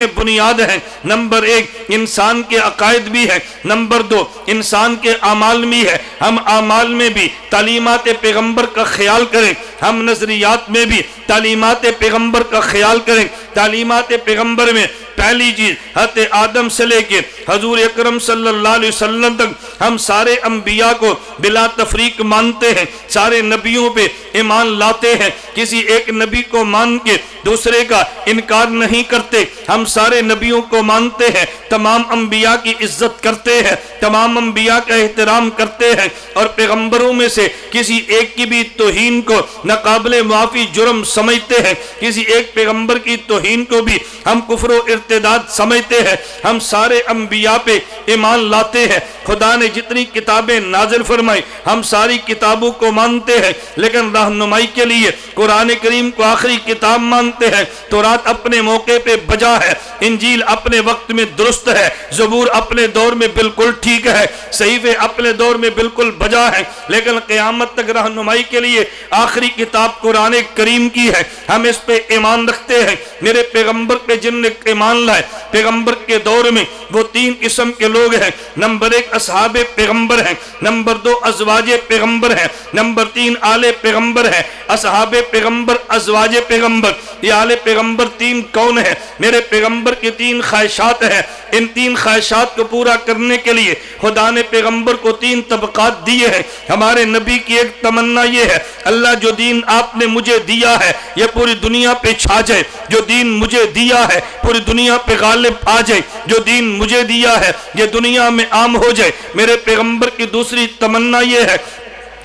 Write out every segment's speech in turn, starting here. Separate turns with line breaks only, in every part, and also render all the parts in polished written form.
بنیاد ہیں۔ نمبر ایک انسان کے عقائد بھی ہے، نمبر دو انسان کے اعمال بھی ہے۔ ہم اعمال میں بھی تعلیمات پیغمبر کا خیال کریں، ہم نظریات میں بھی تعلیمات پیغمبر کا خیال کریں۔ تعلیمات پیغمبر میں پہلی چیز حضرت آدم سے لے کے حضور اکرم صلی اللہ علیہ وسلم تک ہم سارے انبیاء کو بلا تفریق مانتے ہیں، سارے نبیوں پہ ایمان لاتے ہیں، کسی ایک نبی کو مان کے دوسرے کا انکار نہیں کرتے۔ ہم سارے نبیوں کو مانتے ہیں، تمام انبیاء کی عزت کرتے ہیں، تمام انبیاء کا احترام کرتے ہیں، اور پیغمبروں میں سے کسی ایک کی بھی توہین کو ناقابل معافی جرم سمجھتے ہیں، کسی ایک پیغمبر کی توہین کو بھی ہم کفر و ارتداد سمجھتے ہیں۔ ہم سارے انبیاء پہ ایمان لاتے ہیں۔ خدا نے جتنی کتابیں نازل فرمائی ہم ساری کتابوں کو مانتے ہیں، لیکن رہنمائی کے لیے قرآن کریم کو آخری کتاب مانتے ہیں۔ تورات اپنے موقع پہ بجا ہے، انجیل اپنے وقت میں درست ہے، زبور اپنے دور میں بالکل ٹھیک ہے، صحیفے اپنے دور میں بالکل بجا ہے، لیکن قیامت تک رہنمائی کے لیے آخری کتاب قرآن کریم کی ہے۔ ہم اس پہ ایمان رکھتے ہیں۔ میرے پیغمبر پہ جن نے ایمان لائے، پیغمبر کے دور میں وہ تین قسم کے لوگ ہیں۔ نمبر ایک اصحاب پیغمبر ہیں، نمبر دو ازواج پیغمبر ہیں، نمبر تین آل پیغمبر ہیں۔ اصحاب پیغمبر، ازواج پیغمبر، یہ آل پیغمبر تین کون ہیں؟ میرے پیغمبر کی تین خواہشات ہیں۔ ان تین خواہشات کو پورا کرنے کے لیے خدا نے پیغمبر کو تین طبقات دیے ہیں۔ ہمارے نبی کی ایک تمنا یہ ہے، اللہ جو دین آپ نے مجھے دیا ہے یہ پوری دنیا پہ چھا جائے، جو دین مجھے دیا ہے پوری دنیا پہ غالب آ جائے، جو دین مجھے دیا ہے یہ دنیا میں عام ہو جائے۔ میرے پیغمبر کی دوسری تمنا یہ ہے،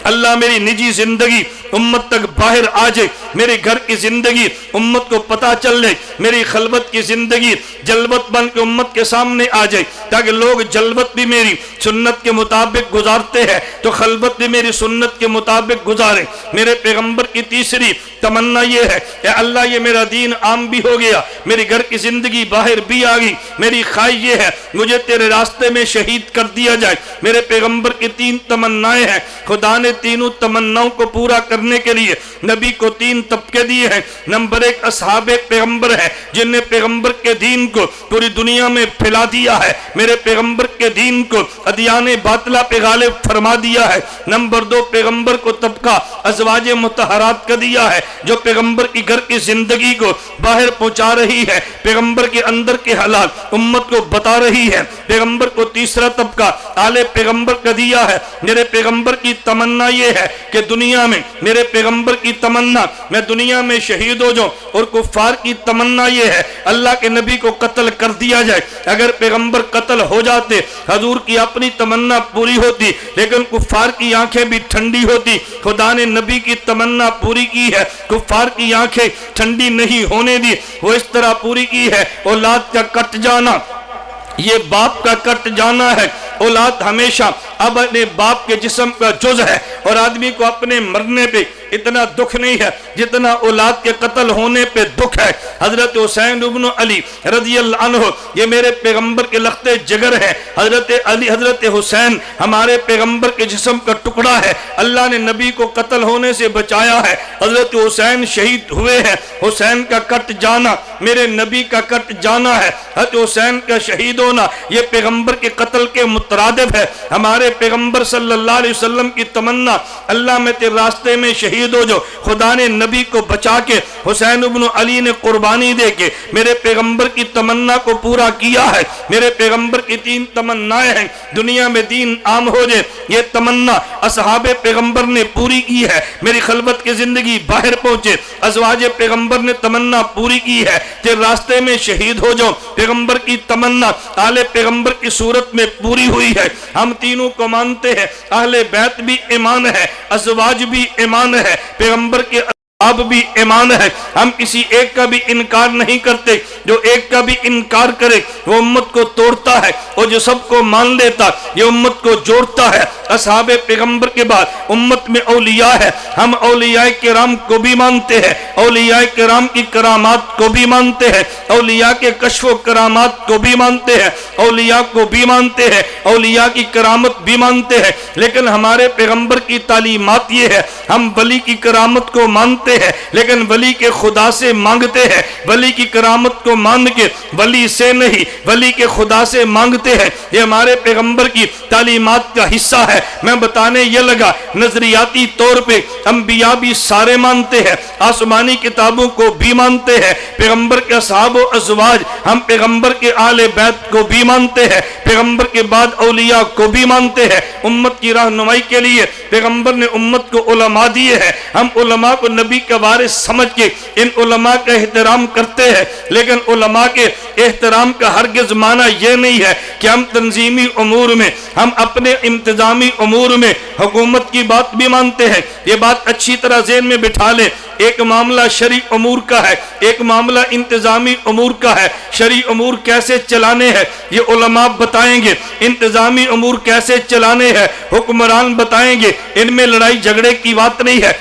اللہ میری نجی زندگی امت تک باہر آ جائے، میرے گھر کی زندگی امت کو پتا چل جائے، میری خلوت کی زندگی جلوت بن کے امت کے سامنے آ جائے، تاکہ لوگ جلوت بھی میری سنت کے مطابق گزارتے ہیں تو خلوت بھی میری سنت کے مطابق گزارے۔ میرے پیغمبر کی تیسری تمنا یہ ہے، اے اللہ یہ میرا دین عام بھی ہو گیا، میری گھر کی زندگی باہر بھی آ گئی، میری خواہش یہ ہے مجھے تیرے راستے میں شہید کر دیا جائے۔ میرے پیغمبر کی تین تمنائیں ہیں۔ خدا نے تینوں تمناؤں کو پورا کرنے کے لیے نبی کو تین طبقے دیے ہیں۔ نمبر ایک اصحاب پیغمبر ہے، جن نے پیغمبر کے دین کو پوری دنیا میں پھیلا دیا ہے، میرے پیغمبر کے دین کو ادیان باطلہ پہ غالب فرما دیا ہے۔ نمبر دو پیغمبر کو طبقہ ازواج مطہرات کا دیا ہے، جو پیغمبر کی گھر کی زندگی کو باہر پہنچا رہی ہے، پیغمبر کے اندر کے حالات امت کو بتا رہی ہے۔ پیغمبر کو تیسرا طبقہ آل پیغمبر کا دیا ہے۔ میرے پیغمبر کی تمنا یہ ہے کہ دنیا میں میرے پیغمبر کی تمنا میں دنیا میں شہید ہو جاؤں، اور کفار کی تمنا یہ ہے اللہ کے نبی کو قتل کر دیا جائے۔ اگر پیغمبر قتل ہو جاتے حضور کی اپنی تمنا پوری ہوتی، لیکن کفار کی آنکھیں بھی ٹھنڈی ہوتی۔ خدا نے نبی کی تمنا پوری کی ہے، کفار کی آنکھیں ٹھنڈی نہیں ہونے دی، وہ اس طرح پوری کی ہے۔ اولاد کا کٹ جانا یہ باپ کا کٹ جانا ہے۔ اولاد ہمیشہ اپنے باپ کے جسم کا جز ہے، اور آدمی کو اپنے مرنے پہ اتنا دکھ نہیں ہے جتنا اولاد کے قتل ہونے پہ دکھ ہے۔ حضرت حسین ابن علی رضی اللہ عنہ یہ میرے پیغمبر کے لختے جگر ہے۔ حضرت علی، حضرت حسین ہمارے پیغمبر کے جسم کا ٹکڑا ہے۔ اللہ نے نبی کو قتل ہونے سے بچایا ہے۔ حضرت حسین شہید ہوئے ہیں۔ حسین کا کٹ جانا میرے نبی کا کٹ جانا ہے۔ حضرت حسین کا شہید ہونا یہ پیغمبر کے قتل کے مترادف ہے۔ ہمارے پیغمبر صلی اللہ علیہ وسلم کی تمنا، اللہ میں تیرے راستے میں شہید ہو جو۔ خدا نے نبی کو بچا کے حسین ابن علی نے قربانی دے کے میرے پیغمبر کی تمنا کو پورا کیا ہے۔ میرے پیغمبر کی تین تمنائیں ہیں، دنیا میں دین عام ہو جائے، یہ تمنا اصحاب پیغمبر نے پوری کی ہے۔ میری خلوت کی زندگی باہر پہنچے، ازواج پیغمبر نے تمنا پوری کی ہے، تیرے راستے میں شہید ہو جاؤ، پیغمبر کی تمنا آل پیغمبر کی صورت میں پوری ہوئی ہے۔ ہم تینوں کو مانتے ہیں، اہل بیت بھی ایمان ہے، ازواج بھی ایمان ہے، پیغمبر کے آپ بھی ایمان ہے۔ ہم کسی ایک کا بھی انکار نہیں کرتے، جو ایک کا بھی انکار کرے وہ امت کو توڑتا ہے، اور جو سب کو مان لیتا یہ امت کو جوڑتا ہے۔ اصحاب پیغمبر کے بعد امت میں اولیاء ہے، ہم اولیاء کرام کو بھی مانتے ہیں، اولیاء کرام کی کرامات کو بھی مانتے ہیں، اولیاء کے کشف و کرامات کو بھی مانتے ہیں، اولیاء کو بھی مانتے ہیں، اولیاء کی کرامت بھی مانتے ہیں، لیکن ہمارے پیغمبر کی تعلیمات یہ ہے، ہم ولی کی کرامت کو مانتے مانگتے ہیں لیکن ولی کے خدا سے مانگتے ہیں، ولی کی کرامت کو مان کے ولی سے نہیں ولی کے خدا سے مانگتے ہیں۔ یہ ہمارے پیغمبر کی تعلیمات کا حصہ ہے۔ میں بتانے یہ لگا نظریاتی طور پہ انبیاء بھی سارے مانتے ہیں، آسمانی کتابوں کو بھی مانتے ہیں، پیغمبر کے اصحاب و ازواج، ہم پیغمبر کے آل بیت کو بھی مانتے ہیں، پیغمبر کے بعد اولیاء کو بھی مانتے ہیں۔ امت کی رہنمائی کے لیے پیغمبر نے امت کو علماء دیے ہیں، ہم علماء کو نبی کا وارث سمجھ کے ان علماء کا احترام کرتے ہیں، لیکن علماء کے احترام کا ہرگز معنی یہ نہیں ہے کہ ہم تنظیمی امور میں، ہم اپنے انتظامی امور میں حکومت کی بات بھی مانتے ہیں۔ یہ بات اچھی طرح ذہن میں بٹھا لیں، ایک معاملہ شرعی امور کا ہے، ایک معاملہ انتظامی امور کا ہے۔ شرعی امور کیسے چلانے ہیں یہ علماء بتائیں گے، انتظامی امور کیسے چلانے ہیں حکمران بتائیں گے، ان میں لڑائی جھگڑے کی بات نہیں ہے۔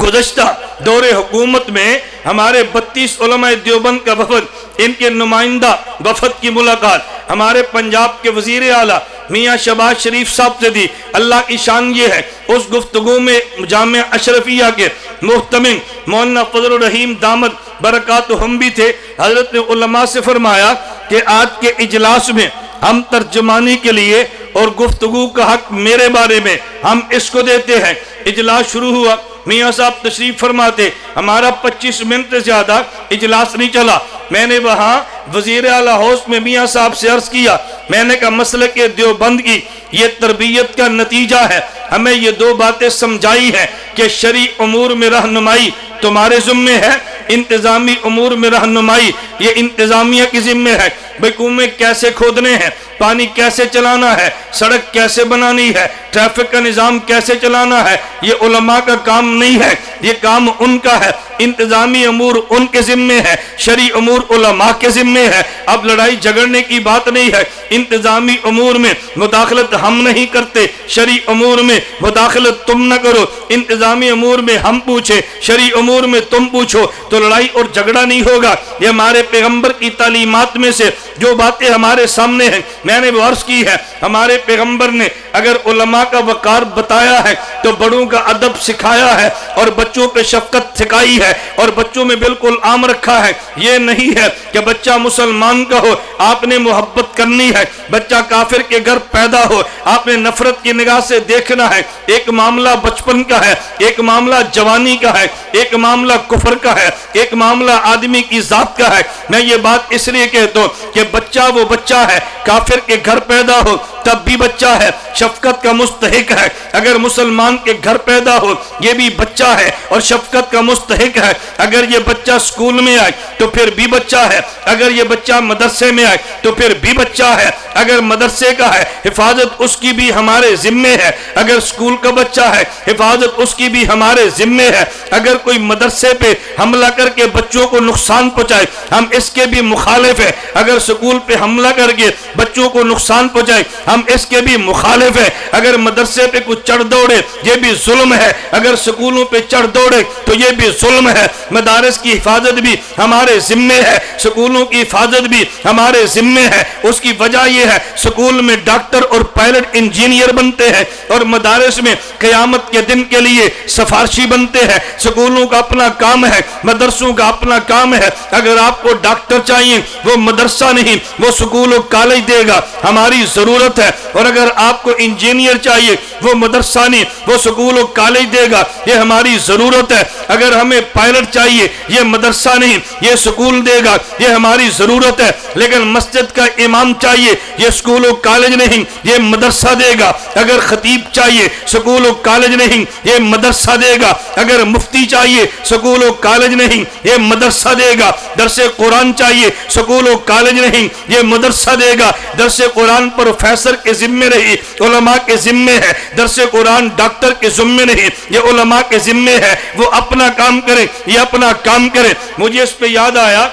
گزشتہ دور حکومت میں ہمارے 32 علماء دیوبند کا وفد، ان کے نمائندہ وفد کی ملاقات ہمارے پنجاب کے وزیر اعلیٰ میاں شہباز شریف صاحب سے دی۔ اللہ کی شان یہ ہے، اس گفتگو میں جامعہ اشرفیہ کے محتمم مولانا فضل الرحیم دامت برکاتہم بھی تھے۔ حضرت نے علماء سے فرمایا کہ آج کے اجلاس میں ہم ترجمانی کے لیے اور گفتگو کا حق میرے بارے میں ہم اس کو دیتے ہیں۔ اجلاس شروع ہوا، میاں صاحب تشریف فرماتے، ہمارا 25 منٹ سے زیادہ اجلاس نہیں چلا۔ میں نے وہاں وزیر اعلیٰ ہاؤس میں میاں صاحب سے عرض کیا، میں نے کہا مسلک دیوبند کی یہ تربیت کا نتیجہ ہے، ہمیں یہ دو باتیں سمجھائی ہیں کہ شرعی امور میں رہنمائی تمہارے ذمے ہے، انتظامی امور میں رہنمائی یہ انتظامیہ کی ذمہ ہے۔ بھئی کنویں کیسے کھودنے ہیں، پانی کیسے چلانا ہے، سڑک کیسے بنانی ہے، ٹریفک کا نظام کیسے چلانا ہے، یہ علماء کا کام نہیں ہے، یہ کام ان کا ہے۔ انتظامی امور ان کے ذمے ہے، شرعی امور علماء کے ذمے ہے۔ اب لڑائی جھگڑنے کی بات نہیں ہے، انتظامی امور میں مداخلت ہم نہیں کرتے، شرعی امور میں مداخلت تم نہ کرو، انتظامی امور میں ہم پوچھے، شرعی امور میں تم پوچھو، تو لڑائی اور جھگڑا نہیں ہوگا۔ یہ ہمارے پیغمبر کی تعلیمات میں سے جو باتیں ہمارے سامنے ہیں، میں نے وہ عرض کی ہے، ہمارے پیغمبر نے اگر علماء کا وقار بتایا ہے تو بڑوں کا ادب سکھایا ہے اور بچوں پہ شفقت سکھائی ہے اور بچوں میں بالکل عام رکھا ہے۔ یہ نہیں ہے کہ بچہ مسلمان کا ہو آپ نے محبت کرنی ہے، بچہ کافر کے گھر پیدا ہو آپ نے نفرت کی نگاہ سے دیکھنا ہے۔ ایک معاملہ بچپن کا ہے، ایک معاملہ جوانی کا ہے، ایک معاملہ کفر کا ہے، ایک معاملہ آدمی کی ذات کا ہے۔ میں یہ بات اس لیے کہتا ہوں کہ بچہ وہ بچہ ہے، کافر کے گھر پیدا ہو تب بھی بچہ ہے، شفقت کا مستحق ہے۔ اگر مسلمان کے گھر پیدا ہو یہ بھی بچہ ہے اور شفقت کا مستحق ہے۔ اگر یہ بچہ سکول میں آئے تو پھر بھی بچہ ہے، اگر یہ بچہ مدرسے میں آئے تو پھر بھی بچہ ہے۔ اگر مدرسے کا ہے حفاظت اس کی بھی ہمارے ذمے ہے، اگر سکول کا بچہ ہے حفاظت اس کی بھی ہمارے ذمے ہے۔ اگر کوئی مدرسے پہ حملہ کر کے بچوں کو نقصان پہنچائے ہم اس کے بھی مخالف ہیں، اگر سکول پہ حملہ کر کے بچوں کو نقصان پہنچائے ہم اس کے بھی مخالف ہیں۔ اگر مدرسے پہ کچھ چڑھ دوڑے یہ بھی ظلم ہے، اگر سکولوں پہ چڑھ دوڑے تو یہ بھی ظلم ہے۔ مدارس کی حفاظت بھی ہمارے ذمے ہے، سکولوں کی حفاظت بھی ہمارے ذمے ہے۔ اس کی وجہ یہ ہے سکول میں ڈاکٹر اور پائلٹ انجینئر بنتے ہیں اور مدارس میں قیامت کے دن کے لیے سفارشی بنتے ہیں۔ سکولوں کا اپنا کام ہے، مدرسوں کا اپنا کام ہے۔ اگر آپ کو ڈاکٹر چاہیے وہ مدرسہ نہیں وہ سکول و کالج دے گا، ہماری ضرورت ہے۔ اور اگر آپ کو انجینئر چاہیے وہ مدرسہ نہیں وہ سکول و کالج دے گا، یہ ہماری ضرورت ہے۔ اگر ہمیں پائلٹ چاہیے یہ مدرسہ نہیں یہ سکول دے گا، یہ ہماری ضرورت ہے۔ لیکن مسجد کا امام چاہیے یہ سکول و کالج نہیں یہ مدرسہ دے گا۔ اگر خطیب چاہیے سکول و کالج نہیں یہ مدرسہ دے گا۔ اگر مفتی چاہیے سکول و کالج نہیں یہ مدرسہ دے گا۔ درس قرآن چاہیے سکول و کالج نہیں یہ مدرسہ دے گا۔ درس قرآن پروفیسر کے ذمے رہی علماء کے ذمے ہے، درس قرآن ڈاکٹر کے ذمے نہیں یہ علماء کے ذمے ہے۔ وہ اپنا کام کرے یہ اپنا کام کرے۔ مجھے اس پہ یاد آیا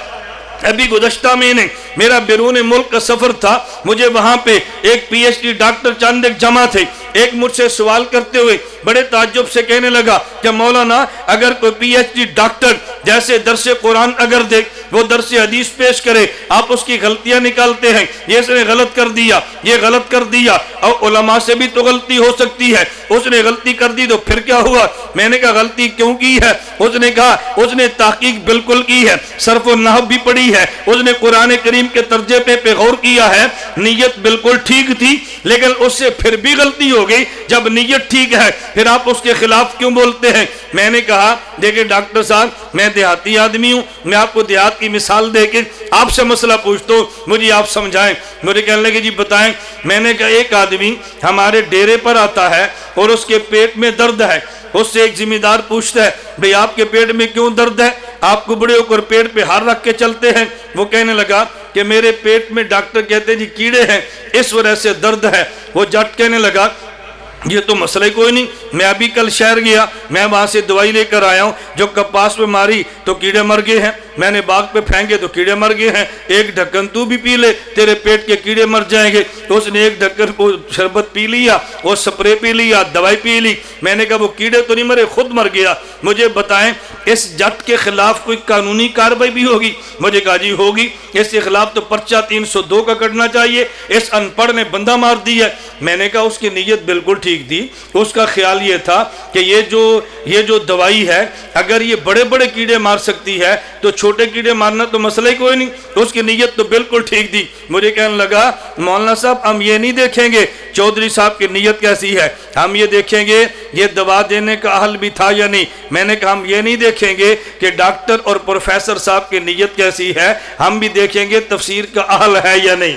ابھی گزشتہ میں نے میرا بیرون ملک کا سفر تھا، مجھے وہاں پہ ایک پی ایچ ڈی ڈاکٹر چند ایک جمع تھے، ایک مجھ سے سوال کرتے ہوئے بڑے تعجب سے کہنے لگا کہ مولانا اگر کوئی پی ایچ ڈی ڈاکٹر جیسے درس قرآن اگر دے، وہ درس حدیث پیش کرے، آپ اس کی غلطیاں نکالتے ہیں، یہ اس نے غلط کر دیا، یہ غلط کر دیا، اور علماء سے بھی تو غلطی ہو سکتی ہے، اس نے غلطی کر دی تو پھر کیا ہوا؟ میں نے کہا غلطی کیوں کی ہے؟ اس نے کہا اس نے تحقیق بالکل کی ہے، صرف و نحو بھی پڑھی ہے، اس نے قرآن کریم کے ترجمے پہ غور کیا ہے، نیت بالکل ٹھیک تھی، لیکن اس سے پھر بھی غلطی ہو گئی۔ جب نیت ٹھیک ہے پھر آپ اس کے خلاف کیوں بولتے ہیں؟ میں نے کہا دیکھیں ڈاکٹر صاحب، میں دیہاتی آدمی ہوں، میں آپ کو دیہات کی مثال دے کے آپ سے مسئلہ پوچھتا ہوں، مجھے آپ سمجھائیں۔ مجھے کہنے لگے جی بتائیں۔ میں نے کہا ایک آدمی ہمارے ڈیرے پر آتا ہے اور اس کے پیٹ میں درد ہے، اس سے ایک ذمہ دار پوچھتا ہے بھئی آپ کے پیٹ میں کیوں درد ہے؟ آپ کو بڑے ہو کر پیٹ پہ ہار رکھ کے چلتے ہیں؟ وہ کہنے لگا کہ میرے پیٹ میں ڈاکٹر کہتے ہیں جی کیڑے ہیں، اس وجہ سے درد ہے۔ وہ جٹ کہنے لگا یہ تو مسئلہ ہی کوئی نہیں، میں ابھی کل شہر گیا، میں وہاں سے دوائی لے کر آیا ہوں، جو کپاس پہ ماری تو کیڑے مر گئے ہیں، میں نے باغ پہ پھینکے تو کیڑے مر گئے ہیں، ایک ڈھکن تو بھی پی لے تیرے پیٹ کے کیڑے مر جائیں گے۔ تو اس نے ایک ڈھکن کو شربت پی لیا، وہ سپرے پی لیا، دوائی پی لی۔ میں نے کہا وہ کیڑے تو نہیں مرے، خود مر گیا۔ مجھے بتائیں اس جٹ کے خلاف کوئی قانونی کارروائی بھی ہوگی؟ مجھے کہا جی ہوگی، اس کے خلاف تو پرچہ 302 کا کٹنا چاہیے، اس ان پڑھ نے بندہ مار دیا۔ میں نے کہا اس کی نیت بالکل ٹھیک تھی، اس کا خیال یہ تھا کہ یہ جو دوائی ہے اگر یہ بڑے بڑے کیڑے مار سکتی ہے تو چھوٹے کیڑے مارنا تو مسئلہ ہی کوئی نہیں، اس کی نیت تو بالکل ٹھیک تھی۔ مجھے کہنے لگا مولانا صاحب ہم یہ نہیں دیکھیں گے چودھری صاحب کی نیت کیسی ہے، ہم یہ دیکھیں گے یہ دوا دینے کا اہل بھی تھا یا نہیں۔ میں نے کہا ہم یہ نہیں دیکھیں گے کہ ڈاکٹر اور پروفیسر صاحب کی نیت کیسی ہے، ہم بھی دیکھیں گے تفسیر کا اہل ہے یا نہیں۔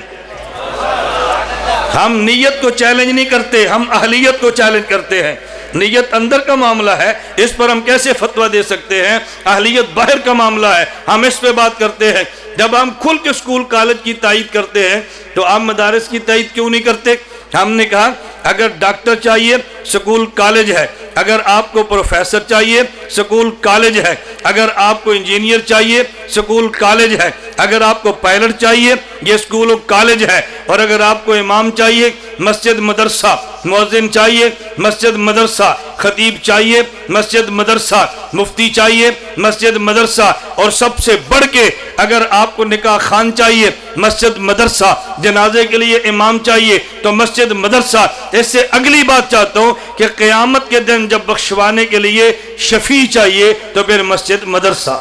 ہم نیت کو چیلنج نہیں کرتے، ہم اہلیت کو چیلنج کرتے ہیں۔ نیت اندر کا معاملہ ہے، اس پر ہم کیسے فتویٰ دے سکتے ہیں؟ اہلیت باہر کا معاملہ ہے، ہم اس پہ بات کرتے ہیں۔ جب ہم کھل کے اسکول کالج کی تائید کرتے ہیں تو آپ مدارس کی تائید کیوں نہیں کرتے؟ ہم نے کہا اگر ڈاکٹر چاہیے سکول کالج ہے، اگر آپ کو پروفیسر چاہیے سکول کالج ہے، اگر آپ کو انجینئر چاہیے سکول کالج ہے، اگر آپ کو پائلٹ چاہیے یہ سکول و کالج ہے، اور اگر آپ کو امام چاہیے مسجد مدرسہ، مؤذن چاہیے مسجد مدرسہ، خطیب چاہیے مسجد مدرسہ، مفتی چاہیے مسجد مدرسہ، اور سب سے بڑھ کے اگر آپ کو نکاح خان چاہیے مسجد مدرسہ، جنازے کے لیے امام چاہیے تو مسجد مدرسہ۔ اس سے اگلی بات چاہتا ہوں کہ قیامت کے دن جب بخشوانے کے لیے شفیع چاہیے تو پھر مسجد مدرسہ۔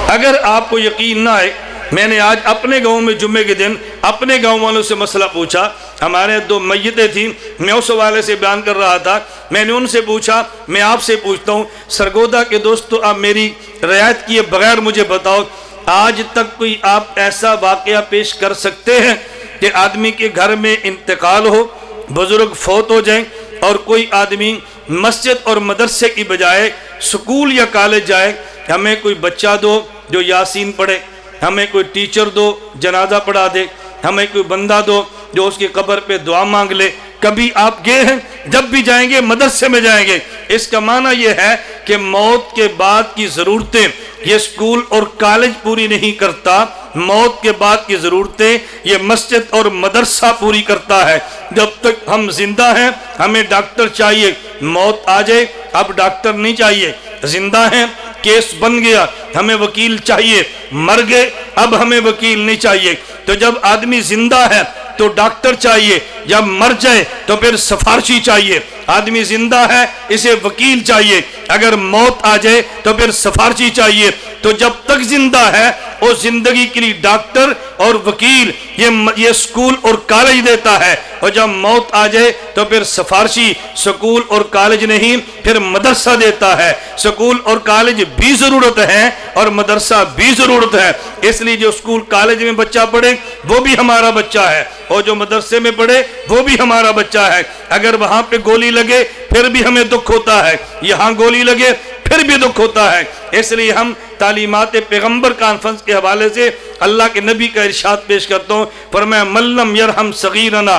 اگر آپ کو یقین نہ آئے، میں نے آج اپنے گاؤں میں جمعے کے دن اپنے گاؤں والوں سے مسئلہ پوچھا، ہمارے 2 میتیں تھیں، میں اس حوالے سے بیان کر رہا تھا۔ میں نے ان سے پوچھا، میں آپ سے پوچھتا ہوں سرگودا کے دوستو، آپ میری رعایت کیے بغیر مجھے بتاؤ آج تک کوئی آپ ایسا واقعہ پیش کر سکتے ہیں کہ آدمی کے گھر میں انتقال ہو، بزرگ فوت ہو جائیں اور کوئی آدمی مسجد اور مدرسے کی بجائے سکول یا کالج جائے؟ ہمیں کوئی بچہ دو جو یاسین پڑھے، ہمیں کوئی ٹیچر دو جنازہ پڑھا دے، ہمیں کوئی بندہ دو جو اس کی قبر پہ دعا مانگ لے۔ کبھی آپ گئے ہیں؟ جب بھی جائیں گے مدرسے میں جائیں گے۔ اس کا معنی یہ ہے کہ موت کے بعد کی ضرورتیں یہ سکول اور کالج پوری نہیں کرتا، موت کے بعد کی ضرورتیں یہ مسجد اور مدرسہ پوری کرتا ہے۔ جب تک ہم زندہ ہیں ہمیں ڈاکٹر چاہیے، موت آ جائے اب ڈاکٹر نہیں چاہیے، زندہ ہیں کیس بن گیا ہمیں وکیل چاہیے، مر گئے اب ہمیں وکیل نہیں چاہیے۔ تو جب آدمی زندہ ہے تو ڈاکٹر چاہیے، جب مر جائے تو پھر سفارشی چاہیے۔ آدمی زندہ ہے اسے وکیل چاہیے، اگر موت آ جائے تو پھر سفارشی چاہیے۔ تو جب تک زندہ ہے وہ زندگی کے لیے ڈاکٹر اور وکیل یہ سکول اور کالج دیتا ہے، اور جب موت آ جائے تو پھر سفارشی سکول اور کالج نہیں پھر مدرسہ دیتا ہے۔ سکول اور کالج بھی ضرورت ہے اور مدرسہ بھی ضرورت ہے، اس لیے جو سکول کالج میں بچہ پڑھے وہ بھی ہمارا بچہ ہے، اور جو مدرسے میں پڑھے وہ بھی ہمارا بچہ ہے۔ اگر وہاں پہ گولی لگے پھر بھی ہمیں دکھ ہوتا ہے، یہاں گولی لگے پھر بھی دکھ ہوتا ہے۔ اس لیے ہم تعلیمات پیغمبر کانفرنس کے حوالے سے اللہ کے نبی کا ارشاد پیش کرتا ہوں، فرمایا من لم یرحم صغیرنا